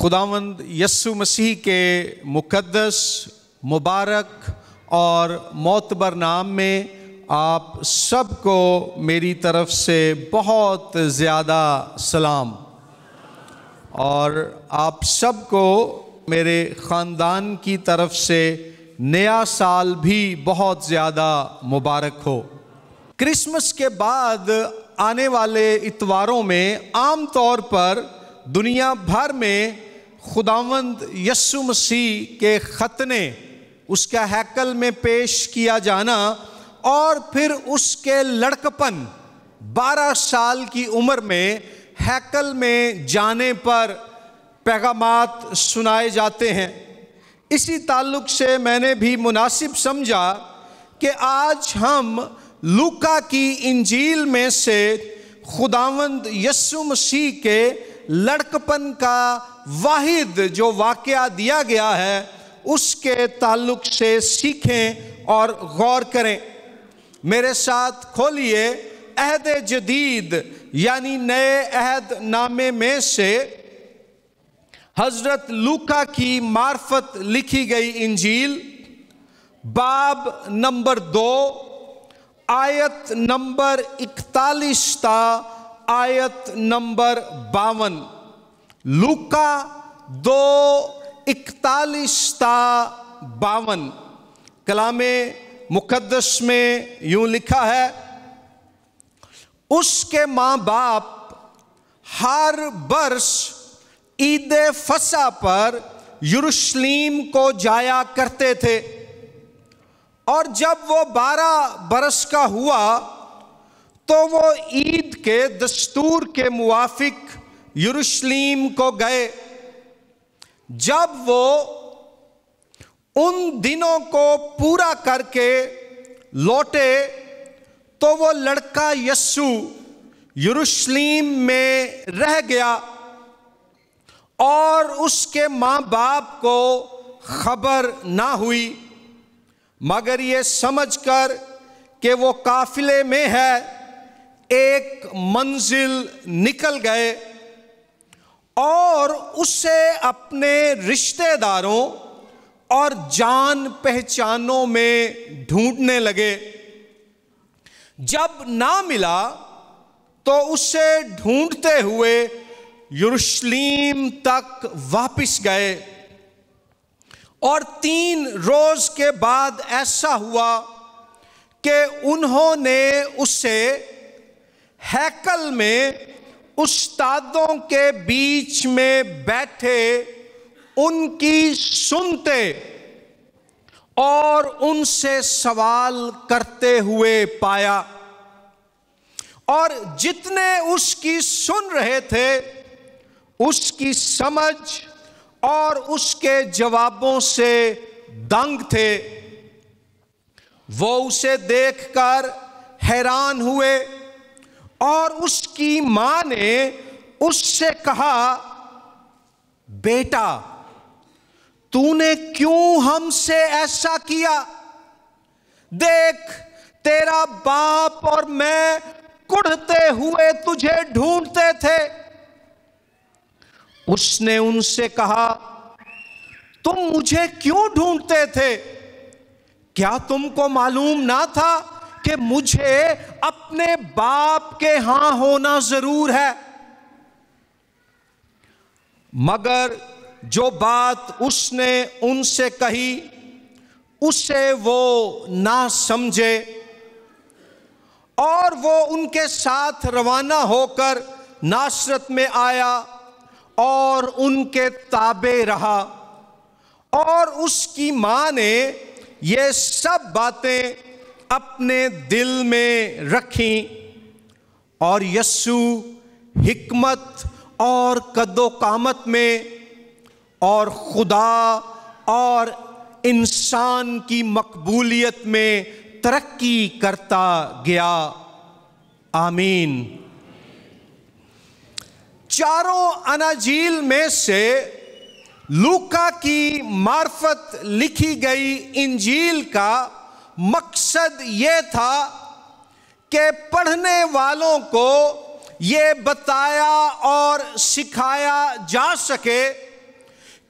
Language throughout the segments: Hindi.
खुदावंद यस्सु मसीह के मुकद्दस, मुबारक और मोतबर नाम में आप सबको मेरी तरफ से बहुत ज़्यादा सलाम, और आप सबको मेरे ख़ानदान की तरफ से नया साल भी बहुत ज़्यादा मुबारक हो। क्रिसमस के बाद आने वाले इतवारों में आम तौर पर दुनिया भर में खुदावंद यस्सु मसीह के खतने, उसका हैकल में पेश किया जाना और फिर उसके लड़कपन 12 साल की उम्र में हैकल में जाने पर पैगामात सुनाए जाते हैं। इसी ताल्लुक से मैंने भी मुनासिब समझा कि आज हम लूका की इंजील में से खुदावंद यस्सु मसीह के लड़कपन का वाहिद जो वाक़या दिया गया है उसके ताल्लुक से सीखें और गौर करें। मेरे साथ खोलिए अहद जदीद यानी नए अहद नामे में से हज़रत लूका की मार्फत लिखी गई इंजील, बाब नंबर 2, आयत नंबर 41 ता आयत नंबर 52। लूका 2:41 ता 52। कलामे मुकद्दस में यूं लिखा है, उसके माँ बाप हर बरस ईद फसा पर यरूशलेम को जाया करते थे, और जब वो 12 बरस का हुआ तो वो ईद के दस्तूर के मुवाफिक यरूशलेम को गए। जब वो उन दिनों को पूरा करके लौटे तो वो लड़का यस्सु यरूशलेम में रह गया और उसके माँ बाप को खबर ना हुई, मगर ये समझकर कि वो काफिले में है एक मंजिल निकल गए और उसे अपने रिश्तेदारों और जान पहचानों में ढूंढने लगे। जब ना मिला तो उसे ढूंढते हुए यरूशलेम तक वापस गए, और 3 रोज के बाद ऐसा हुआ कि उन्होंने उसे हैकल में उस्तादों के बीच में बैठे उनकी सुनते और उनसे सवाल करते हुए पाया, और जितने उसकी सुन रहे थे उसकी समझ और उसके जवाबों से दंग थे। वो उसे देखकर हैरान हुए और उसकी मां ने उससे कहा, बेटा तूने क्यों हमसे ऐसा किया? देख, तेरा बाप और मैं कुढ़ते हुए तुझे ढूंढते थे। उसने उनसे कहा, तुम मुझे क्यों ढूंढते थे? क्या तुमको मालूम ना था कि मुझे अपने बाप के हां होना जरूर है? मगर जो बात उसने उनसे कही उसे वो ना समझे, और वो उनके साथ रवाना होकर नासरत में आया और उनके ताबे रहा, और उसकी मां ने ये सब बातें अपने दिल में रखी, और यस्सु हिकमत और कद्दो-कामत में और खुदा और इंसान की मकबूलियत में तरक्की करता गया। आमीन। चारों अनाजील में से लूका की मार्फत लिखी गई इंजील का मकसद ये था कि पढ़ने वालों को ये बताया और सिखाया जा सके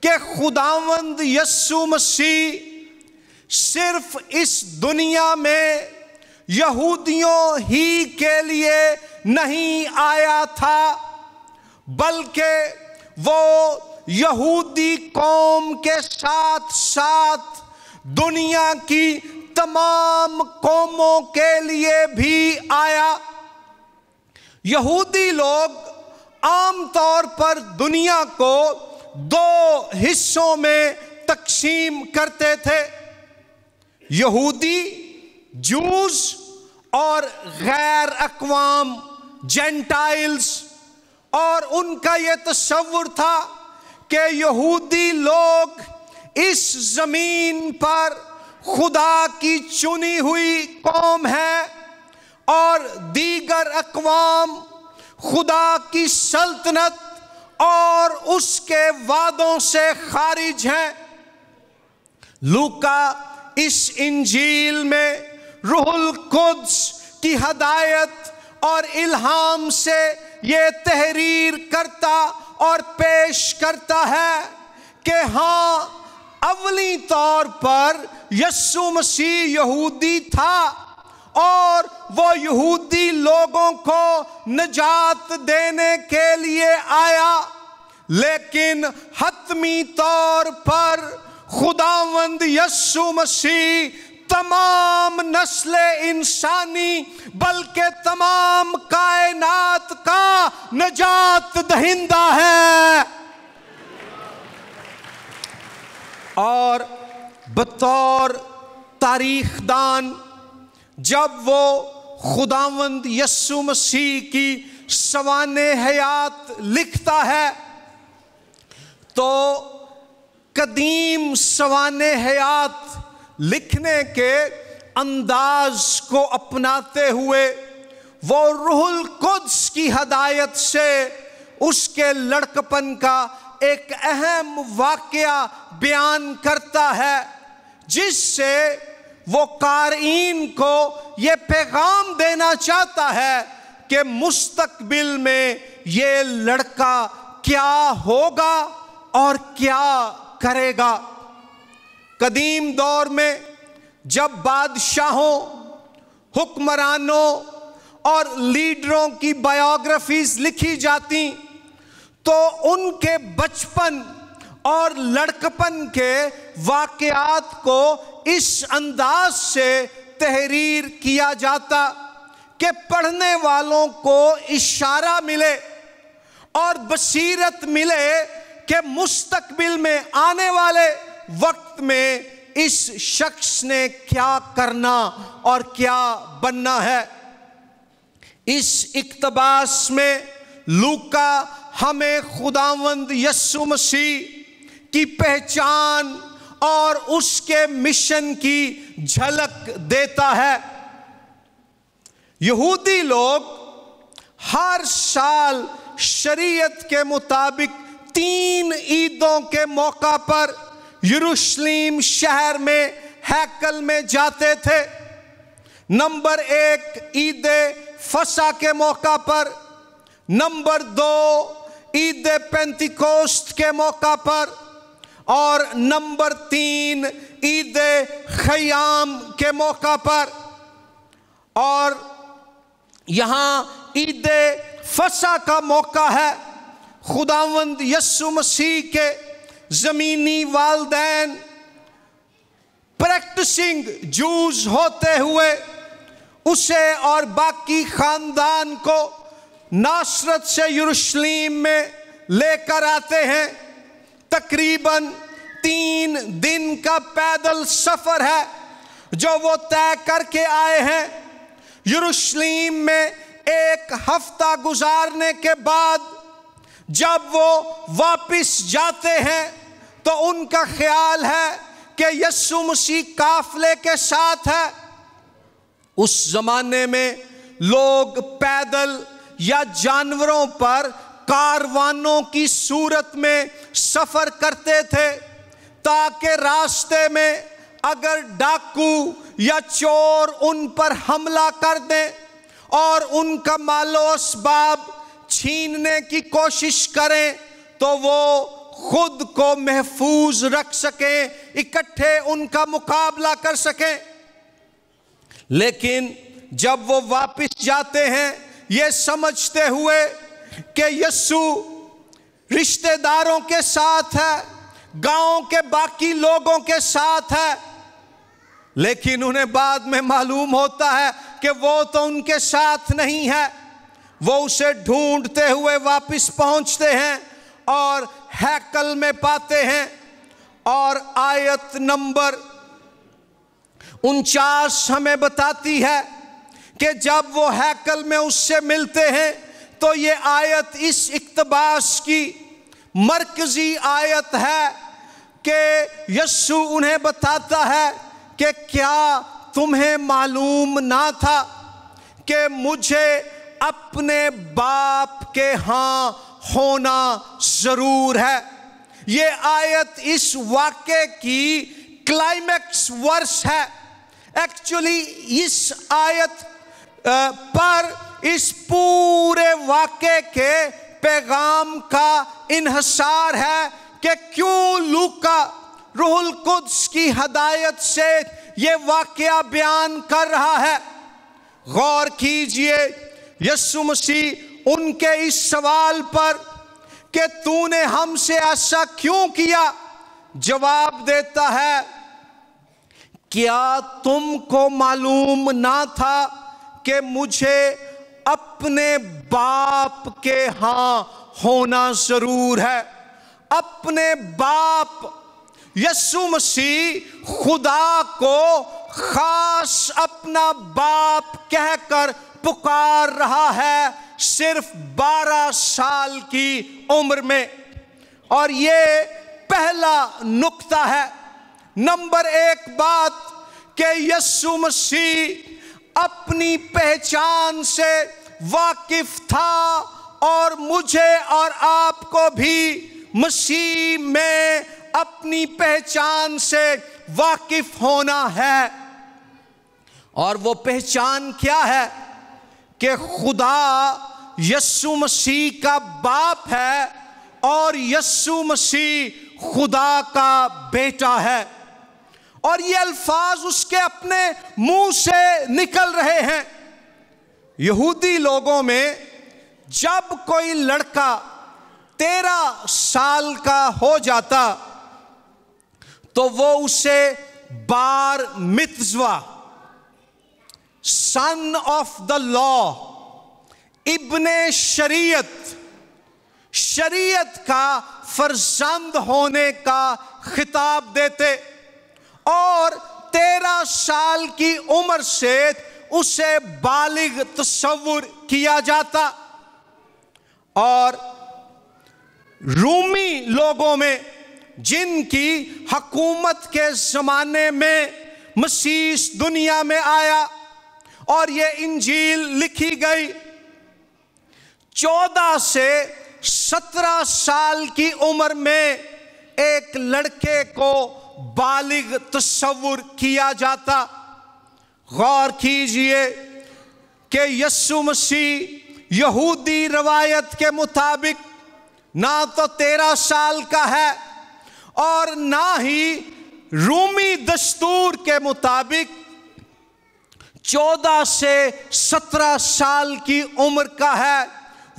कि खुदावंद यीशु मसीह सिर्फ इस दुनिया में यहूदियों ही के लिए नहीं आया था, बल्कि वो यहूदी कौम के साथ साथ दुनिया की तमाम कौमों के लिए भी आया। यहूदी लोग आमतौर पर दुनिया को दो हिस्सों में तकसीम करते थे, यहूदी जूस और गैर अक़वाम जेंटाइल्स। और उनका यह तस्वुर था कि यहूदी लोग इस जमीन पर खुदा की चुनी हुई कौम है और दीगर अक़वाम खुदा की सल्तनत और उसके वादों से खारिज हैं। लूका इस इंजील में रूहुल कुद्स की हदायत और इल्हाम से ये तहरीर करता और पेश करता है कि हाँ, अवली तौर पर यीशु मसीह यहूदी था और वो यहूदी लोगों को निजात देने के लिए आया, लेकिन हतमी तौर पर खुदावंद यीशु मसीह तमाम नस्ले इंसानी बल्कि तमाम कायनात का निजात दहिंदा है। और बतौर तारीखदान जब वो खुदावंद यीशु मसीह की सवाने हयात लिखता है तो कदीम सवाने हयात लिखने के अंदाज को अपनाते हुए वो रूहुल कुद्स की हदायत से उसके लड़कपन का एक अहम वाकया बयान करता है, जिससे वो क़ारीन को ये पैगाम देना चाहता है कि मुस्तकबिल में ये लड़का क्या होगा और क्या करेगा। कदीम दौर में जब बादशाहों, हुक्मरानों और लीडरों की बायोग्राफीज लिखी जाती तो उनके बचपन और लड़कपन के वाक़यात को इस अंदाज से तहरीर किया जाता कि पढ़ने वालों को इशारा मिले और बसीरत मिले कि मुस्तकबिल में आने वाले वक्त में इस शख्स ने क्या करना और क्या बनना है। इस इक्तबास में लूका हमें खुदावंद यीशु मसीह की पहचान और उसके मिशन की झलक देता है। यहूदी लोग हर साल शरीयत के मुताबिक 3 ईदों के मौका पर यरूशलेम शहर में हैकल में जाते थे। नंबर 1 ईद फसा के मौका पर, नंबर 2 ईद पेंतिकोस्त के मौका पर और नंबर 3 ईद खयाम के मौका पर। और यहाँ ईद फसा का मौका है खुदावंद यीशु मसीह के ज़मीनी वालदैन प्रैक्टिसिंग जूस होते हुए उसे और बाकी ख़ानदान को नासरत से यरूशलेम में लेकर आते हैं। तकरीबन 3 दिन का पैदल सफ़र है जो वो तय करके आए हैं। यरूशलेम में 1 हफ्ता गुजारने के बाद जब वो वापस जाते हैं तो उनका ख्याल है कि यीशु मसीह काफले के साथ है। उस ज़माने में लोग पैदल या जानवरों पर कारवानों की सूरत में सफ़र करते थे ताकि रास्ते में अगर डाकू या चोर उन पर हमला कर दें और उनका मालो असबाब छीनने की कोशिश करें तो वो खुद को महफूज रख सकें, इकट्ठे उनका मुकाबला कर सकें। लेकिन जब वो वापस जाते हैं ये समझते हुए कि यीशु रिश्तेदारों के साथ है, गांव के बाकी लोगों के साथ है, लेकिन उन्हें बाद में मालूम होता है कि वो तो उनके साथ नहीं है। वो उसे ढूंढते हुए वापस पहुंचते हैं और हैकल में पाते हैं। और आयत नंबर 49 हमें बताती है कि जब वो हैकल में उससे मिलते हैं तो ये आयत इस इक्तबास की मरकजी आयत है कि यीशु उन्हें बताता है कि क्या तुम्हें मालूम ना था कि मुझे अपने बाप के हां होना जरूर है। ये आयत इस वाक्य की क्लाइमैक्स वर्स है। एक्चुअली इस आयत पर इस पूरे वाक्य के पैगाम का इन्हसार है कि क्यों लूका रूहुल कुद्स की हदायत से ये वाकया बयान कर रहा है। गौर कीजिए, यीशु मसीह उनके इस सवाल पर कि तूने हमसे ऐसा क्यों किया जवाब देता है, क्या तुमको मालूम ना था कि मुझे अपने बाप के हां होना जरूर है। अपने बाप, यीशु मसीह खुदा को खास अपना बाप कहकर पुकार रहा है सिर्फ 12 साल की उम्र में। और ये पहला नुक्ता है। नंबर 1 बात कि यीशु मसीह अपनी पहचान से वाकिफ था और मुझे और आपको भी मसीह में अपनी पहचान से वाकिफ होना है। और वो पहचान क्या है कि खुदा यीशु मसीह का बाप है और यीशु मसीह खुदा का बेटा है। और ये अल्फाज उसके अपने मुंह से निकल रहे हैं। यहूदी लोगों में जब कोई लड़का 13 साल का हो जाता तो वो उसे बार मित्ज़वा, सन ऑफ द लॉ, इब्ने शरीयत, शरीयत का फर्जंद होने का खिताब देते और 13 साल की उम्र से उसे बालिग तस्वुर किया जाता। और रूमी लोगों में जिनकी हुकूमत के ज़माने में मसीह इस दुनिया में आया और ये इंजील लिखी गई, 14 से 17 साल की उम्र में एक लड़के को बालिग तस्वुर किया जाता। गौर कीजिए कि यीशु मसीह यहूदी रवायत के मुताबिक ना तो 13 साल का है और ना ही रूमी दस्तूर के मुताबिक 14 से 17 साल की उम्र का है।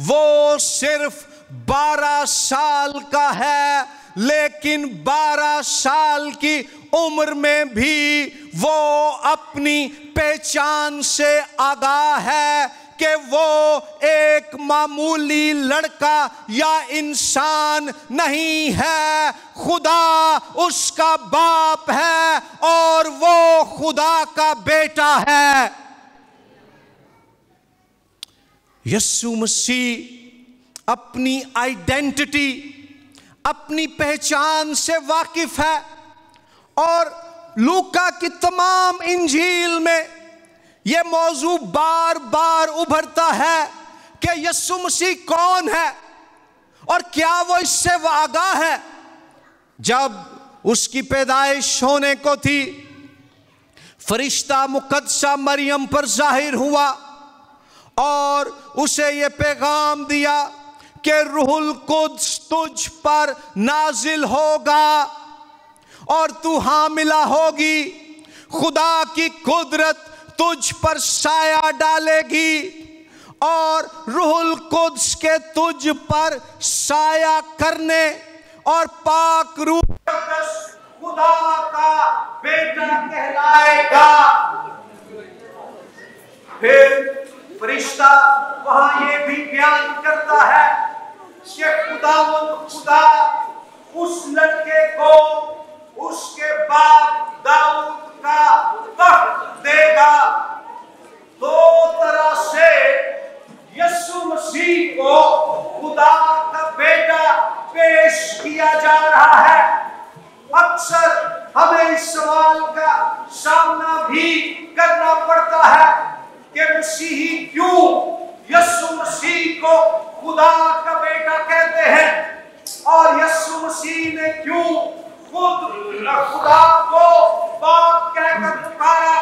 वो सिर्फ 12 साल का है, लेकिन 12 साल की उम्र में भी वो अपनी पहचान से आगाह है कि वो एक मामूली लड़का या इंसान नहीं है, खुदा उसका बाप है और वो खुदा का बेटा है। यीशु मसीह अपनी आइडेंटिटी, अपनी पहचान से वाकिफ है और लूका की तमाम इंजील में यह मौजू बार बार उभरता है कि यीशु मसीह कौन है और क्या वो इससे आगाह है। जब उसकी पैदाइश होने को थी, फरिश्ता मुकद्दसा मरियम पर जाहिर हुआ और उसे ये पैगाम दिया कि रूहुल कुद्स तुझ पर नाजिल होगा और तू हामिला होगी। खुदा की कुदरत तुझ पर साया डालेगी और रूहुल कुद्स के तुझ पर साया करने और पाक रूह खुदा का बेटा कहलाएगा। फिर फरिश्ता वहां ये भी बयान करता है कि खुदा उस लड़के को उसके बाप दाऊद का तख्त देगा। दो तरह से यीशु मसीह को खुदा का बेटा पेश किया जा रहा है। अक्सर हमें इस सवाल का सामना भी करना पड़ता है कि मसीही क्यों यीशु मसीह को खुदा का बेटा कहते हैं और यीशु मसीह ने क्यों खुद खुदा को बाप कहकर पुकारा।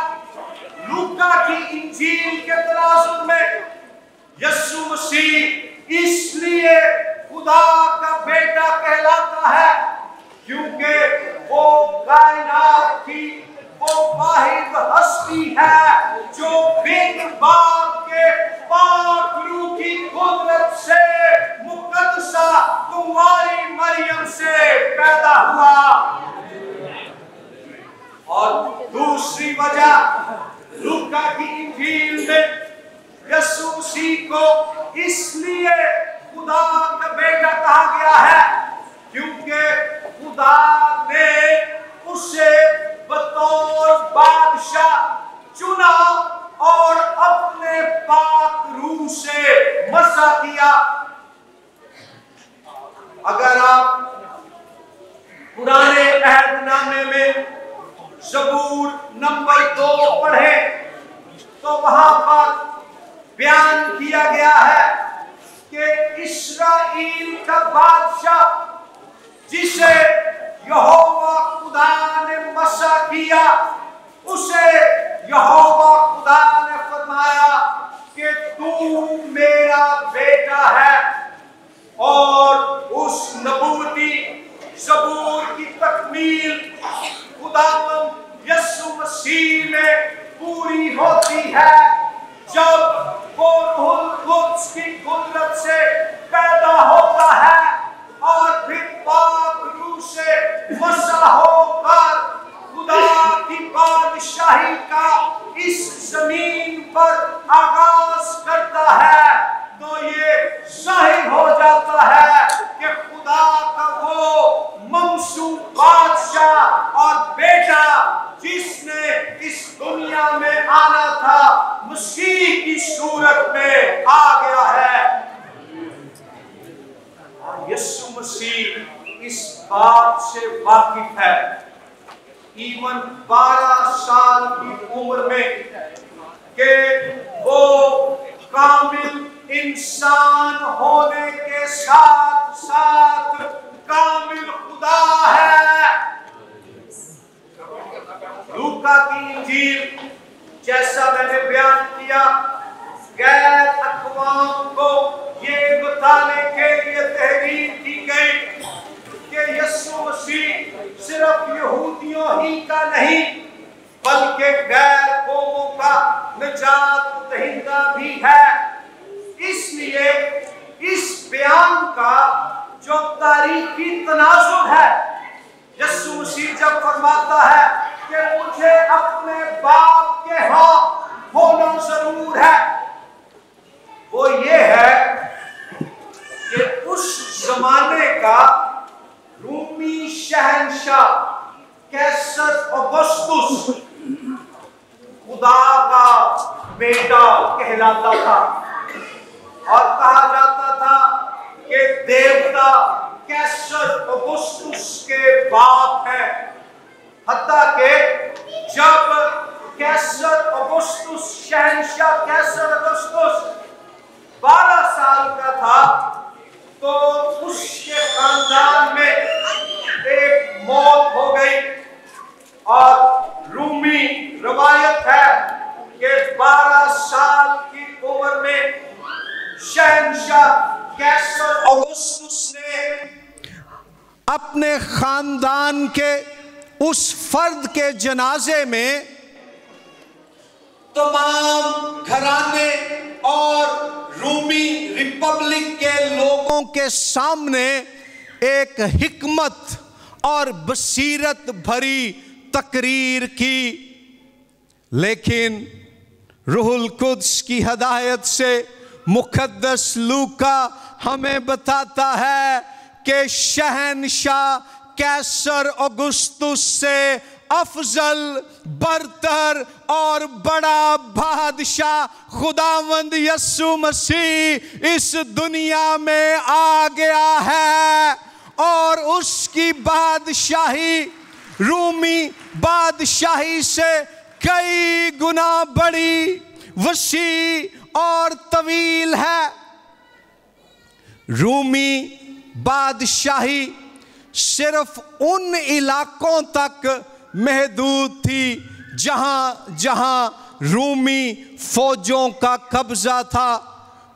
लूका की इंजील के तनाजुर में यीशु मसीह इसलिए खुदा का बेटा कहलाता है क्योंकि वो कायनात की वो वाहिद हस्ती है जो बिन बाप के पाक रूह की कुदरत से मुकद्दसा कुंवारी मरियम से पैदा हुआ। और दूसरी वजह लूका की इंजील में यीशु मसीह को इसलिए खुदा का बेटा कहा गया है क्योंकि खुदा ने उसे बतौर बादशाह चुना और अपने पाक रूह से मसा किया। अगर आप पुराने अहदनामे में ज़बूर नंबर 2 पढ़ें तो वहां पर बयान किया गया है कि इस्राएल का बादशाह जिसे यहोवा खुदा ने मसा किया उसे यहोवा खुदा ने फरमाया कि तू मेरा बेटा है। और उस नबूवती ज़बूर की तकमील खुदावंद यीशु मसीह में पूरी होती है जब वो रूहुल कुद्स की कुदरत से पैदा होता है और फिर पाक रूह से मसा होकर खुदा की बादशाही का इस जमीन पर आगाज करता है। तो ये जाहिर हो जाता है कि खुदा का वो मंसूब बादशाह और बेटा जिसने इस दुनिया में आना था मसीह की सूरत में आ गया है। और यीशु मसीह इस बात से वाकिफ है। ईवन 12 साल की उम्र में कि वो कामिल इंसान होने के साथ साथ कामिल खुदा है। लूका की इंजील जैसा मैंने बयान किया गैर अक़वाम को ये बताने के लिए तहरीर की गई कि यीशु मसीह सिर्फ यहूदियों ही का नहीं बल्कि गैर कौमों का निजात दहिंदा भी है। इसलिए इस बयान का जो तारीखी तनाजुर है यीशु मसीह जब फरमाता है कि मुझे अपने बाप के यहाँ होना जरूर है वो ये है कि उस जमाने का रूमी शहंशाह कैसर औगुस्तुस खुदा का बेटा कहलाता था और कहा जाता था कि देवता कैसर औगुस्तुस के बाप है। हत्ता के जब कैसर औगुस्तुस शहंशाह कैसर औगुस्तुस 12 साल का था तो उसके खानदान में एक मौत हो गई और रूमी रवायत है कि 12 साल की उम्र में शहंशाह कैसर खानदान के उस फर्द के जनाजे में तमाम घराने और रूमी रिपब्लिक के लोगों के सामने एक हिकमत और बसीरत भरी तकरीर की। लेकिन रूहुल कुद्स की हदायत से मुकद्दस लूका हमें बताता है कि शहनशाह कैसर औगुस्तुस से अफजल, बरतर और बड़ा बादशाह खुदावंद यीशु मसीह इस दुनिया में आ गया है और उसकी बादशाही रूमी बादशाही से कई गुना बड़ी, वसी और तवील है। रूमी बादशाही सिर्फ उन इलाकों तक महदूद थी जहां जहां रूमी फौजों का कब्जा था।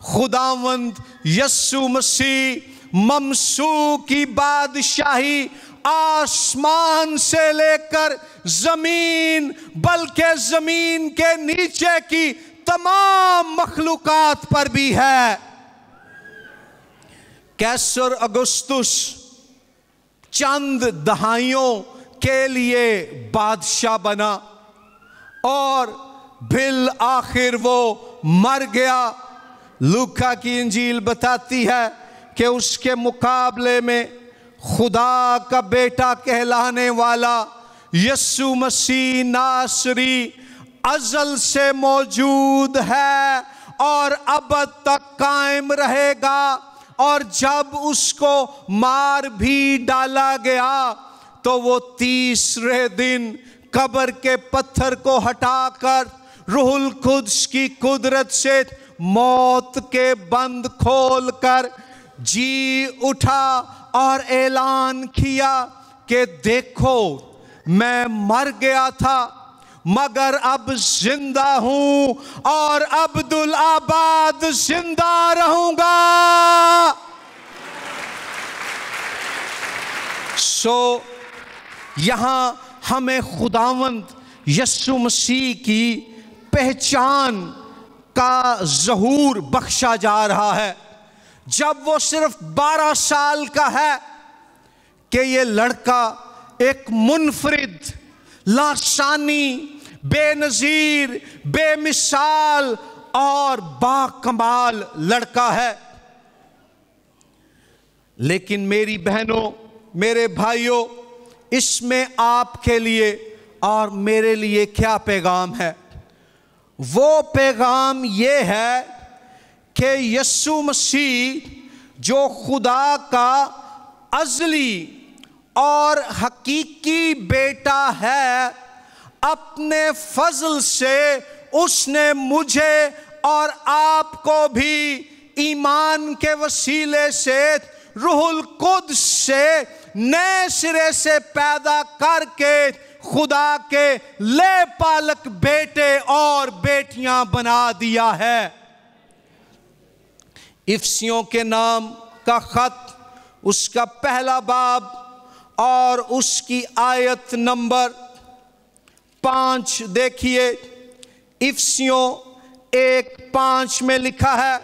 खुदावंद यीशु मसीह ममसू की बादशाही आसमान से लेकर जमीन, बल्कि जमीन के नीचे की तमाम मखलूकात पर भी है। कैसर औगुस्तुस चंद दहाइयों के लिए बादशाह बना और बिल आखिर वो मर गया। लूका की इंजील बताती है कि उसके मुकाबले में खुदा का बेटा कहलाने वाला यीशु मसीह नासरी अज़ल से मौजूद है और अब तक कायम रहेगा। और जब उसको मार भी डाला गया तो वो तीसरे दिन कब्र के पत्थर को हटाकर रूहुल कुद्स की कुदरत से मौत के बंद खोलकर जी उठा और ऐलान किया कि देखो, मैं मर गया था मगर अब जिंदा हूं और अब्दुल आबाद जिंदा रहूंगा। यहां हमें खुदावंद यीशु मसीह की पहचान का ज़हूर बख्शा जा रहा है। जब वो सिर्फ 12 साल का है कि ये लड़का एक मुनफरिद, लासानी, बेनज़ीर, बेमिसाल और बाकमाल लड़का है। लेकिन मेरी बहनों, मेरे भाइयों, इसमें आपके लिए और मेरे लिए क्या पैगाम है? वो पैगाम ये है कि यीशु मसीह जो खुदा का अज़ली और हकीकी बेटा है, अपने फजल से उसने मुझे और आपको भी ईमान के वसीले से रूहुल कुद्स से नए सिरे से पैदा करके खुदा के ले पालक बेटे और बेटियां बना दिया है। इफ्सियों के नाम का खत, उसका पहला बाब और उसकी आयत नंबर 5 देखिए। इफ्सियों 1:5 में लिखा है,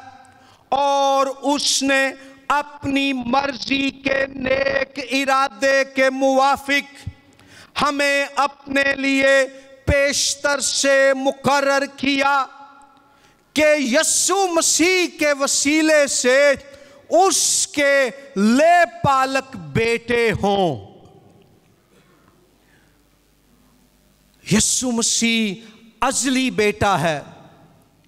और उसने अपनी मर्जी के नेक इरादे के मुवाफिक हमें अपने लिए पेशतर से मुकर्रर किया कि यीशु मसीह के वसीले से उसके ले पालक बेटे हों। यीशु मसीह अज़ली बेटा है।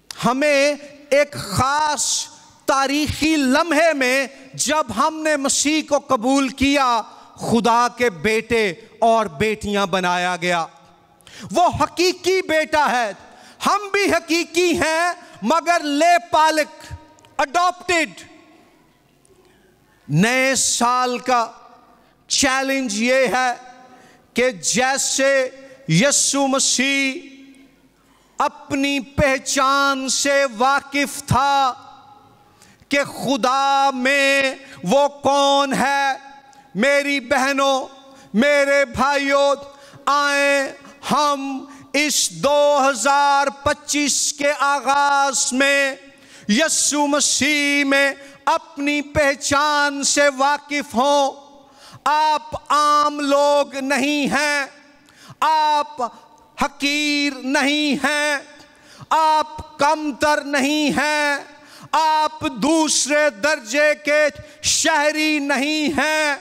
हमें एक खास तारीखी लम्हे में जब हमने मसीह को कबूल किया, खुदा के बेटे और बेटियां बनाया गया। वो हकीकी बेटा है, हम भी हकीकी हैं मगर ले पालक, अडॉप्टेड। नए साल का चैलेंज ये है कि जैसे यीशु मसीह अपनी पहचान से वाकिफ था कि खुदा में वो कौन है, मेरी बहनों, मेरे भाइयों, आए हम इस 2025 के आगाज में यीशु मसीह में अपनी पहचान से वाकिफ हों। आप आम लोग नहीं हैं, आप हकीर नहीं हैं, आप कमतर नहीं हैं, आप दूसरे दर्जे के शहरी नहीं हैं,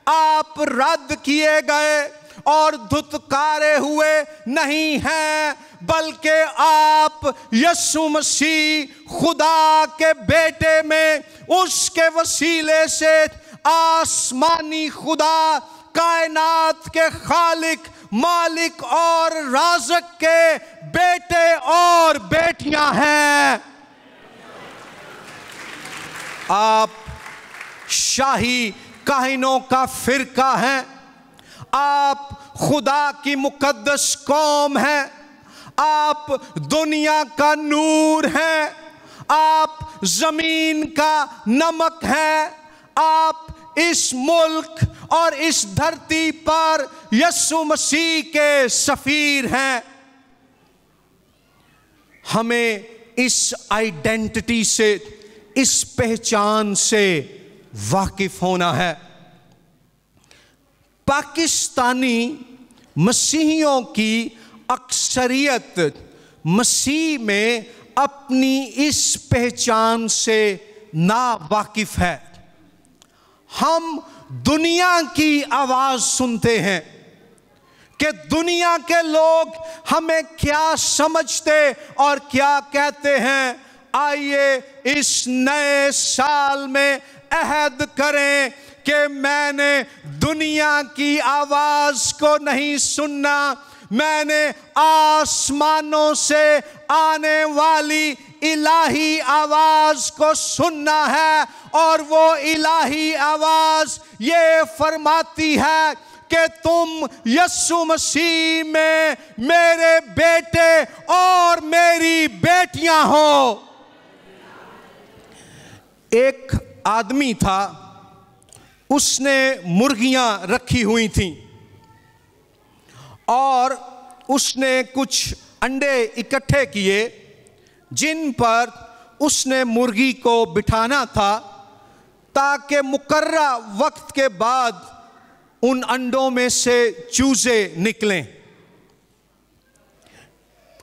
आप रद्द किए गए और धुतकारे हुए नहीं हैं, बल्कि आप यीशु मसीह खुदा के बेटे में उसके वसीले से आसमानी खुदा, कायनात के खालिक, मालिक और राज़िक के बेटे और बेटियां हैं। आप शाही काहिनों का फिरका हैं, आप खुदा की मुकद्दस कौम हैं, आप दुनिया का नूर हैं, आप जमीन का नमक हैं, आप इस मुल्क और इस धरती पर यीशु मसीह के सफीर हैं। हमें इस आइडेंटिटी से, इस पहचान से वाकिफ होना है। पाकिस्तानी मसीहियों की अक्सरियत मसीह में अपनी इस पहचान से ना वाकिफ है। हम दुनिया की आवाज सुनते हैं कि दुनिया के लोग हमें क्या समझते और क्या कहते हैं। आइए इस नए साल में अहद करें कि मैंने दुनिया की आवाज को नहीं सुनना, मैंने आसमानों से आने वाली इलाही आवाज को सुनना है। और वो इलाही आवाज ये फरमाती है कि तुम यीशु मसीह में मेरे बेटे और मेरी बेटियां हो। एक आदमी था, उसने मुर्गियां रखी हुई थीं और उसने कुछ अंडे इकट्ठे किए जिन पर उसने मुर्गी को बिठाना था ताकि मुकर्रा वक्त के बाद उन अंडों में से चूजे निकलें।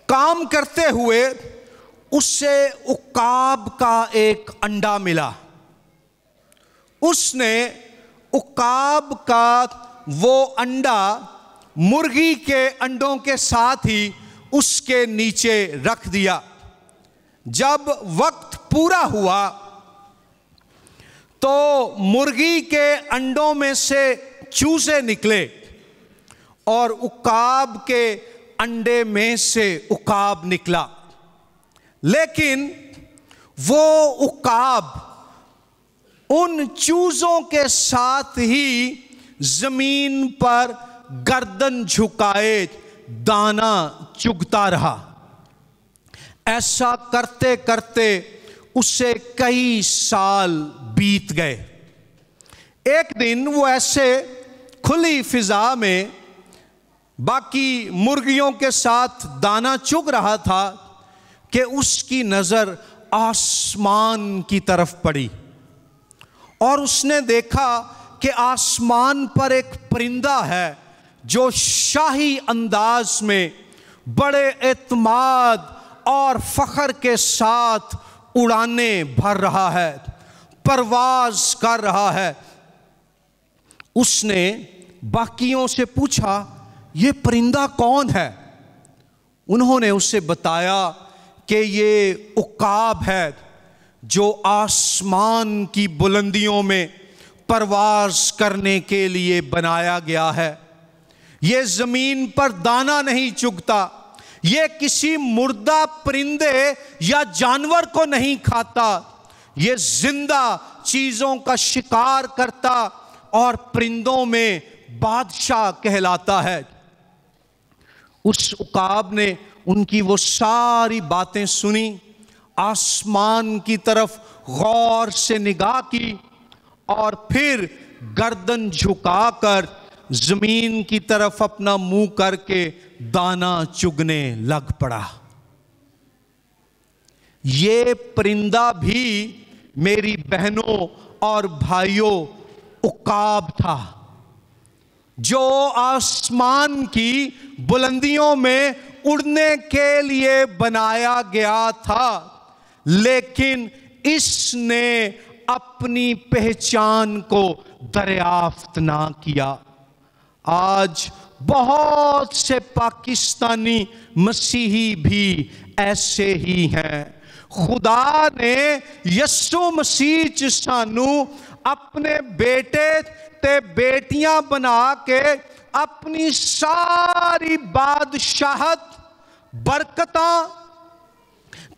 काम करते हुए उससे उकाब का एक अंडा मिला। उसने उकाब का वो अंडा मुर्गी के अंडों के साथ ही उसके नीचे रख दिया। जब वक्त पूरा हुआ तो मुर्गी के अंडों में से चूजे निकले और उकाब के अंडे में से उकाब निकला। लेकिन वो उकाब उन चूजों के साथ ही जमीन पर गर्दन झुकाए दाना चुगता रहा। ऐसा करते करते उसे कई साल बीत गए। एक दिन वो ऐसे खुली फिजा में बाकी मुर्गियों के साथ दाना चुग रहा था कि उसकी नजर आसमान की तरफ पड़ी और उसने देखा कि आसमान पर एक परिंदा है जो शाही अंदाज में बड़े एतमाद और फख्र के साथ उड़ाने भर रहा है, परवाज कर रहा है। उसने बाकियों से पूछा, ये परिंदा कौन है? उन्होंने उसे बताया कि ये उकाब है जो आसमान की बुलंदियों में परवाज करने के लिए बनाया गया है। ये जमीन पर दाना नहीं चुगता, ये किसी मुर्दा परिंदे या जानवर को नहीं खाता, ये जिंदा चीजों का शिकार करता और परिंदों में बादशाह कहलाता है। उस उकाब ने उनकी वो सारी बातें सुनी, आसमान की तरफ गौर से निगाह की और फिर गर्दन झुकाकर जमीन की तरफ अपना मुंह करके दाना चुगने लग पड़ा। ये परिंदा भी मेरी बहनों और भाइयों उकाब था, जो आसमान की बुलंदियों में उड़ने के लिए बनाया गया था, लेकिन इसने अपनी पहचान को दरियाफ्त ना किया। आज बहुत से पाकिस्तानी मसीही भी ऐसे ही हैं। खुदा ने यीशु मसीह च सानू अपने बेटे ते बेटियां बना के अपनी सारी बादशाहत, बरकतां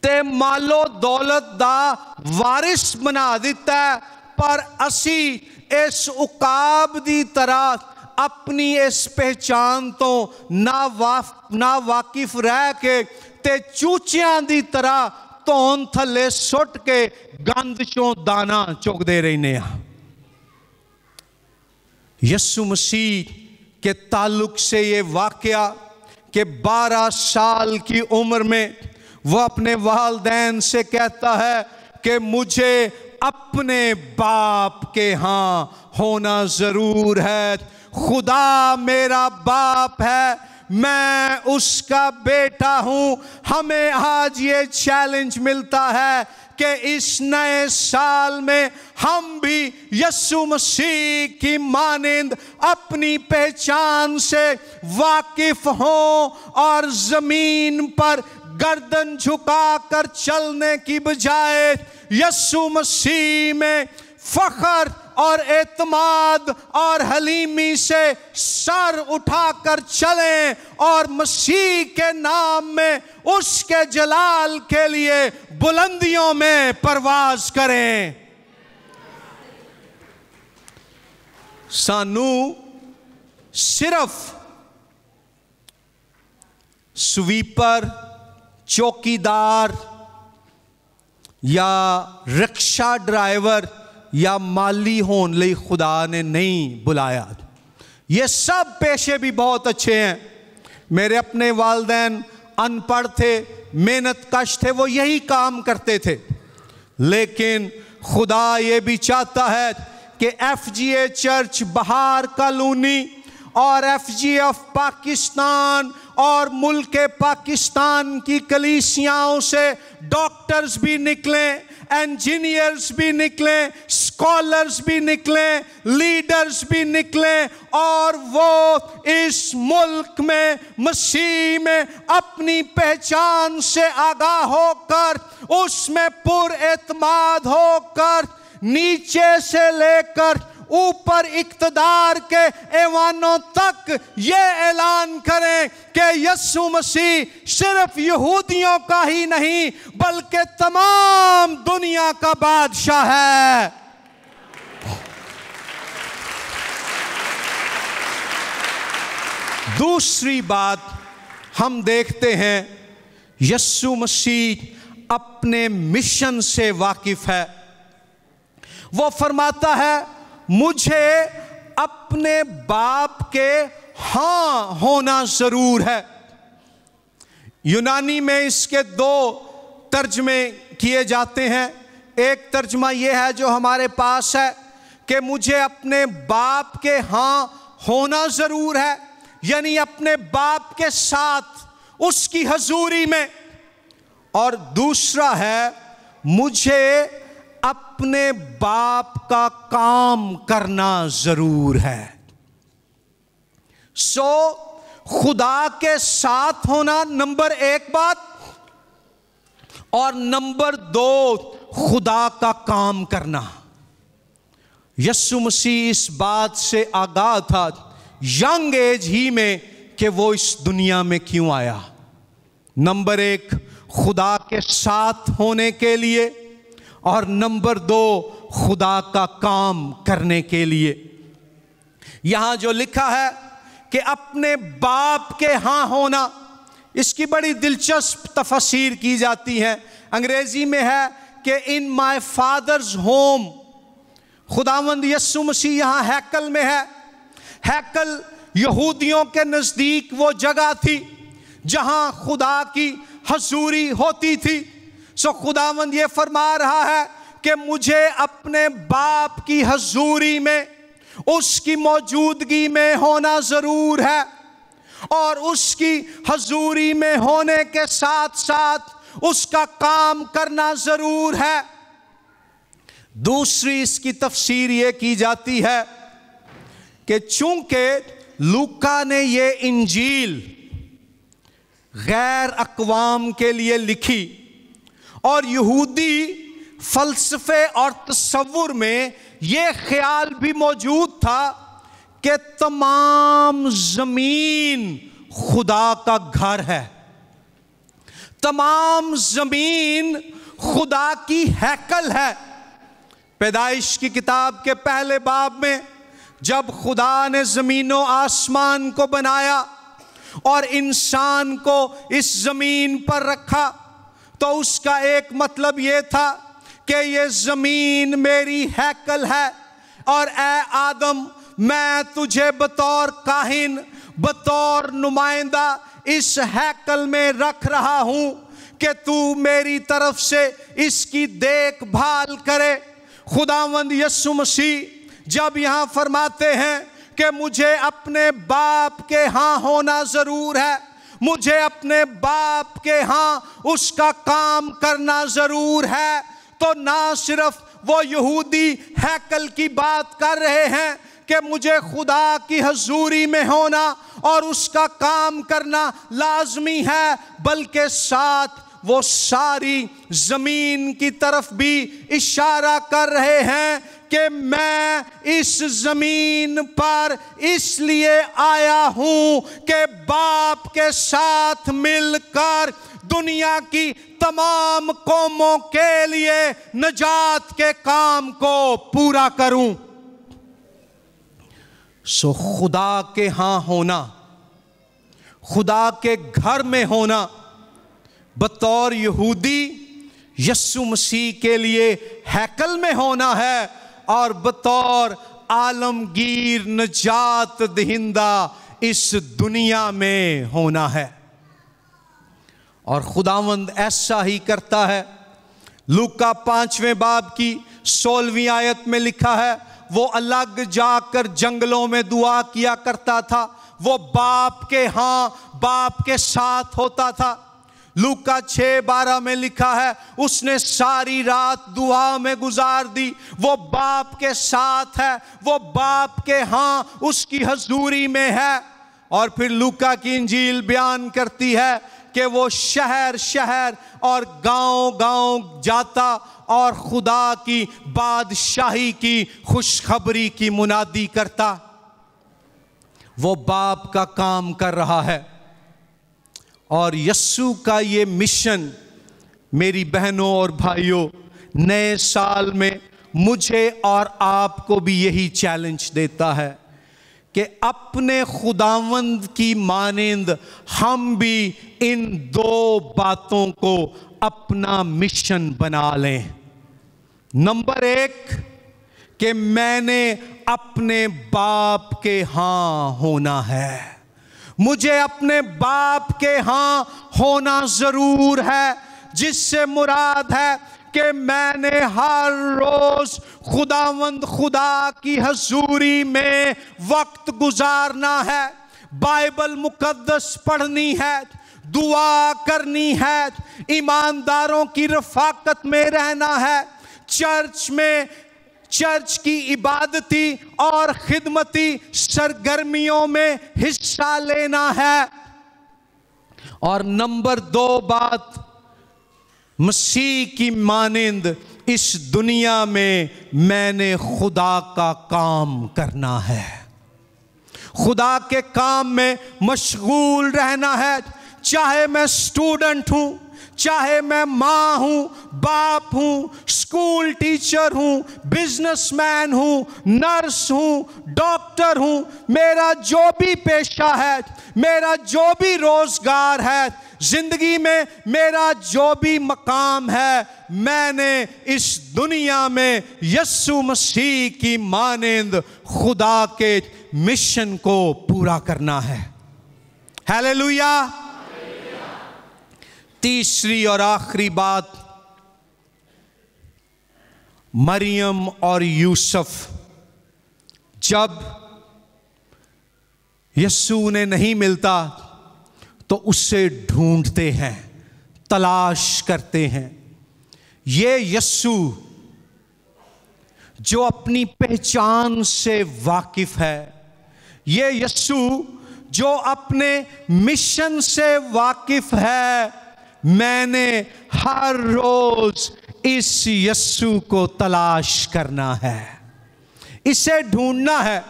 ते मालो दौलत दा वारिस बना दिता है, पर असी इस उकाब दी तरह अपनी इस पहचान तो ना वाकिफ रह के ते चूचियां दी तरह धौन थले सुट के गंद चों दाना चुगदे रहने। यीशु मसीह के ताल्लुक से ये वाकया कि 12 साल की उम्र में वो अपने वालिदैन से कहता है कि मुझे अपने बाप के यहाँ होना जरूर है। खुदा मेरा बाप है, मैं उसका बेटा हूं। हमें आज ये चैलेंज मिलता है कि इस नए साल में हम भी यीशु मसीह की मानिंद अपनी पहचान से वाकिफ हों और जमीन पर गर्दन झुकाकर चलने की बजाय यीशु मसीह में फख्र और एतमाद और हलीमी से सर उठाकर चलें और मसीह के नाम में उसके जलाल के लिए बुलंदियों में परवाज करें। सानू सिर्फ स्वीपर, चौकीदार या रिक्शा ड्राइवर या माली होने लई खुदा ने नहीं बुलाया। ये सब पेशे भी बहुत अच्छे हैं। मेरे अपने वालिदैन अनपढ़ थे, मेहनत कश थे, वो यही काम करते थे, लेकिन खुदा ये भी चाहता है कि FGA चर्च बहार कॉलोनी और FGF पाकिस्तान और मुल्क पाकिस्तान की कलीसियाओं से डॉक्टर्स भी निकलें, इंजीनियर्स भी निकलें, स्कॉलर्स भी निकलें, लीडर्स भी निकलें और वो इस मुल्क में मसीह में अपनी पहचान से आगाह होकर उसमें पुरएतमाद होकर नीचे से लेकर ऊपर इक्तदार के ऐवानों तक ये ऐलान करें कि यीशु मसीह सिर्फ यहूदियों का ही नहीं बल्कि तमाम दुनिया का बादशाह है। दूसरी बात हम देखते हैं, यीशु मसीह अपने मिशन से वाकिफ है। वो फरमाता है मुझे अपने बाप के हां होना जरूर है। यूनानी में इसके 2 तर्जमे किए जाते हैं। एक तर्जमा यह है जो हमारे पास है कि मुझे अपने बाप के हां होना जरूर है, यानी अपने बाप के साथ उसकी हजूरी में। और दूसरा है मुझे अपने बाप का काम करना जरूर है। खुदा के साथ होना नंबर 1 बात, और नंबर 2 खुदा का काम करना। यीशु मसीह इस बात से आगाह था यंग एज ही में कि वो इस दुनिया में क्यों आया। नंबर 1 खुदा के साथ होने के लिए, और नंबर 2 खुदा का काम करने के लिए। यहां जो लिखा है कि अपने बाप के हां होना, इसकी बड़ी दिलचस्प तफसीर की जाती है। अंग्रेजी में है कि इन माय फादर्स होम। खुदावंद यीशु मसीह यहां हैकल में है। हैकल यहूदियों के नजदीक वो जगह थी जहां खुदा की हजूरी होती थी। सो खुदावंद ये फरमा रहा है कि मुझे अपने बाप की हजूरी में, उसकी मौजूदगी में होना जरूर है, और उसकी हजूरी में होने के साथ साथ उसका काम करना जरूर है। दूसरी इसकी तफसीर यह की जाती है कि चूंकि लूका ने ये इंजील गैर अक़वाम के लिए लिखी और यहूदी फलसफे और तसव्वुर में यह ख्याल भी मौजूद था कि तमाम जमीन खुदा का घर है, तमाम जमीन खुदा की हैकल है। पैदाइश की किताब के पहले बाब में जब खुदा ने जमीनों आसमान को बनाया और इंसान को इस जमीन पर रखा, तो उसका एक मतलब यह था कि ये जमीन मेरी हैकल है, और ए आदम, मैं तुझे बतौर काहिन, बतौर नुमाइंदा इस हैकल में रख रहा हूं कि तू मेरी तरफ से इसकी देखभाल करे। खुदावंद यीशु मसीह जब यहां फरमाते हैं कि मुझे अपने बाप के यहां होना जरूर है, मुझे अपने बाप के यहां उसका काम करना जरूर है, तो ना सिर्फ वो यहूदी हैकल की बात कर रहे हैं कि मुझे खुदा की हजूरी में होना और उसका काम करना लाजमी है, बल्कि साथ वो सारी जमीन की तरफ भी इशारा कर रहे हैं कि मैं इस जमीन पर इसलिए आया हूं कि बाप के साथ मिलकर दुनिया की तमाम कौमों के लिए नजात के काम को पूरा करूं। सो खुदा के यहां होना, खुदा के घर में होना बतौर यहूदी यीशु मसीह के लिए हैकल में होना है, और बतौर आलमगीर नजात दहिंदा इस दुनिया में होना है। और खुदावंद ऐसा ही करता है। लूका 5वें बाब की 16वीं आयत में लिखा है, वो अलग जाकर जंगलों में दुआ किया करता था, वो बाप के हां बाप के साथ होता था। लूका 6:12 में लिखा है, उसने सारी रात दुआ में गुजार दी, वो बाप के साथ है, वो बाप के हां उसकी हजूरी में है। और फिर लूका की इंजील बयान करती है कि वो शहर शहर और गांव गांव जाता और खुदा की बादशाही की खुशखबरी की मुनादी करता। वो बाप का काम कर रहा है। और यस्सु का ये मिशन मेरी बहनों और भाइयों, नए साल में मुझे और आपको भी यही चैलेंज देता है कि अपने खुदावंद की मानिंद हम भी इन दो बातों को अपना मिशन बना लें। नंबर 1 कि मैंने अपने बाप के हां होना है, मुझे अपने बाप के हां होना जरूर है, जिससे मुराद है कि मैंने हर रोज खुदावंद खुदा की हजूरी में वक्त गुजारना है, बाइबल मुकद्दस पढ़नी है, दुआ करनी है, ईमानदारों की रफाकत में रहना है, चर्च में चर्च की इबादती और खिदमती सरगर्मियों में हिस्सा लेना है। और नंबर 2 बात, मसीह की मानिंद इस दुनिया में मैंने खुदा का काम करना है, खुदा के काम में मशगूल रहना है। चाहे मैं स्टूडेंट हूं, चाहे मैं माँ हूं, बाप हूं, स्कूल टीचर हूं, बिजनेसमैन हूं, नर्स हूं, डॉक्टर हूं, मेरा जो भी पेशा है, मेरा जो भी रोजगार है, जिंदगी में मेरा जो भी मकाम है, मैंने इस दुनिया में यीशु मसीह की मानिंद खुदा के मिशन को पूरा करना है। हालेलुया। तीसरी और आखिरी बात, मरियम और यूसुफ जब यीशु उन्हें नहीं मिलता तो उससे ढूंढते हैं, तलाश करते हैं। ये यीशु जो अपनी पहचान से वाकिफ है, ये यीशु जो अपने मिशन से वाकिफ है, मैंने हर रोज इस यीशु को तलाश करना है, इसे ढूंढना है।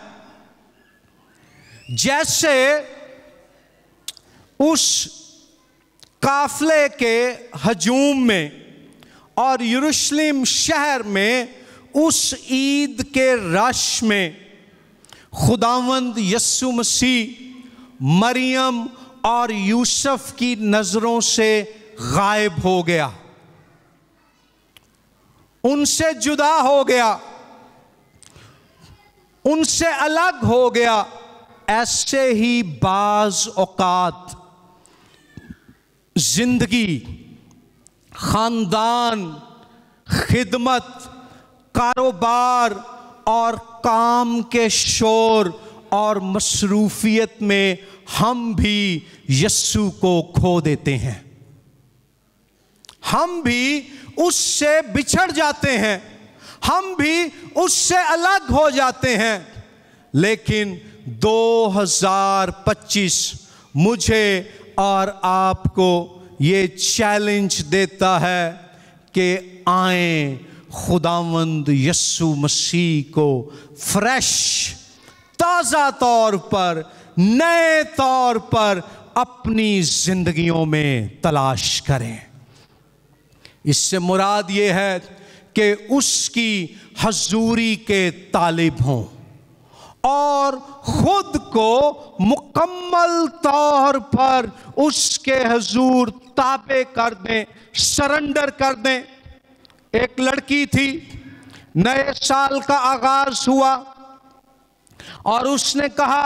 जैसे उस काफले के हजूम में और यरूशलेम शहर में उस ईद के रश में खुदावंद यीशु मसीह मरियम और यूसुफ की नजरों से गायब हो गया, उनसे जुदा हो गया, उनसे अलग हो गया। ऐसे ही बाज औकात जिंदगी, खानदान, खिदमत, कारोबार और काम के शोर और मसरूफियत में हम भी यीशु को खो देते हैं, हम भी उससे बिछड़ जाते हैं, हम भी उससे अलग हो जाते हैं। लेकिन 2025 मुझे और आपको ये चैलेंज देता है कि आए खुदावंद यीशु मसीह को फ्रेश, ताज़ा तौर पर, नए तौर पर अपनी जिंदगियों में तलाश करें। इससे मुराद ये है कि उसकी हजूरी के तालिब हों और खुद को मुकम्मल तौर पर उसके हजूर ताबे कर दें, सरेंडर कर दें। एक लड़की थी, नए साल का आगाज हुआ और उसने कहा,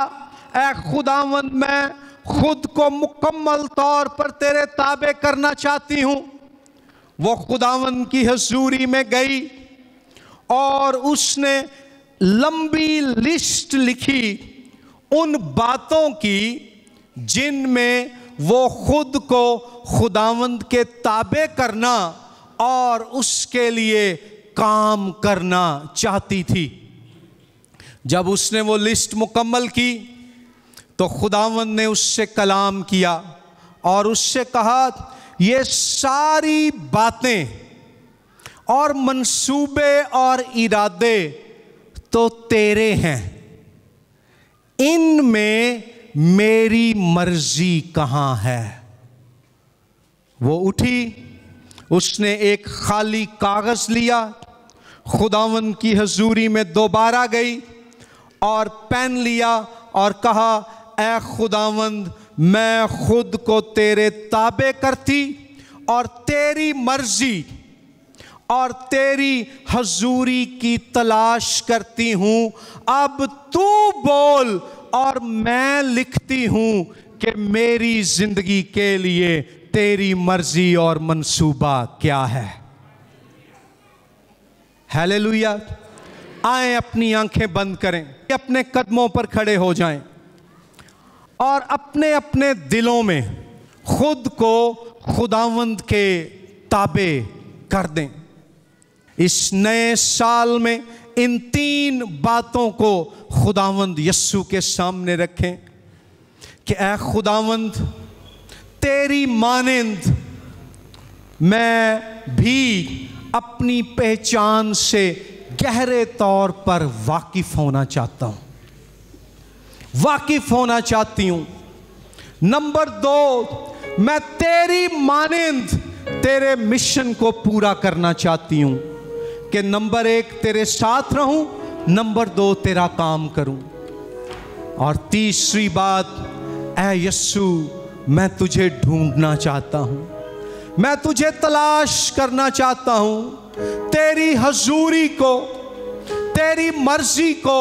ऐ खुदावंद, मैं खुद को मुकम्मल तौर पर तेरे ताबे करना चाहती हूं। वो खुदावंद की हजूरी में गई और उसने लंबी लिस्ट लिखी उन बातों की जिनमें वो खुद को खुदावंद के ताबे करना और उसके लिए काम करना चाहती थी। जब उसने वो लिस्ट मुकम्मल की तो खुदावंद ने उससे कलाम किया और उससे कहा, ये सारी बातें और मंसूबे और इरादे तो तेरे हैं, इनमें मेरी मर्जी कहां है। वो उठी, उसने एक खाली कागज लिया, खुदावंद की हजूरी में दोबारा गई और पेन लिया और कहा, ऐ खुदावंद, मैं खुद को तेरे ताबे करती और तेरी मर्जी और तेरी हजूरी की तलाश करती हूं। अब तू बोल और मैं लिखती हूं कि मेरी जिंदगी के लिए तेरी मर्जी और मंसूबा क्या है। हालेलुया। आए अपनी आंखें बंद करें, अपने कदमों पर खड़े हो जाएं और अपने अपने दिलों में खुद को खुदावंद के ताबे कर दें। इस नए साल में इन 3 बातों को खुदावंद यीशु के सामने रखें कि ऐ खुदावंद, तेरी मानिंद मैं भी अपनी पहचान से गहरे तौर पर वाकिफ होना चाहता हूं, वाकिफ होना चाहती हूं। नंबर 2, मैं तेरी मानिंद तेरे मिशन को पूरा करना चाहती हूं कि नंबर 1 तेरे साथ रहूं, नंबर 2 तेरा काम करूं, और तीसरी बात, ऐ यीशु, मैं तुझे ढूंढना चाहता हूं, मैं तुझे तलाश करना चाहता हूं। तेरी हजूरी को, तेरी मर्जी को,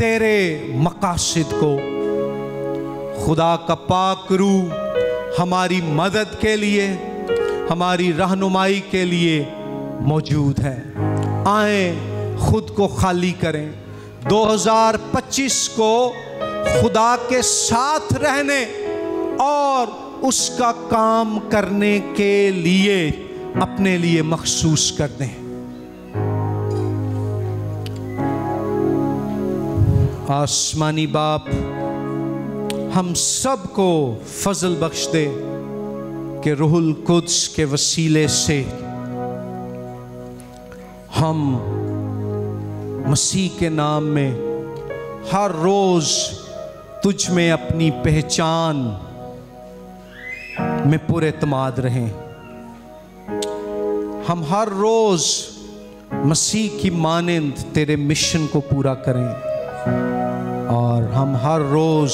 तेरे मकासद को। खुदा का पाक रूह हमारी मदद के लिए, हमारी रहनुमाई के लिए मौजूद है। आए खुद को खाली करें, 2025 को खुदा के साथ रहने और उसका काम करने के लिए अपने लिए मखसूस कर दें। आसमानी बाप हम सबको फजल बख्श दे कि रूहुल कुद्स के वसीले से हम मसीह के नाम में हर रोज तुझ में अपनी पहचान में पूरे एतमाद रहें। हम हर रोज मसीह की मानंद तेरे मिशन को पूरा करें और हम हर रोज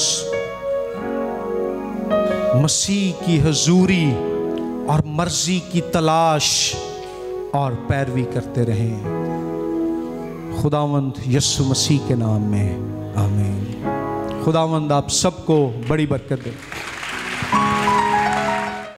मसीह की हजूरी और मर्जी की तलाश और पैरवी करते रहें। खुदावंद यीशु मसीह के नाम में आमीन। खुदावंद आप सबको बड़ी बरकत दे।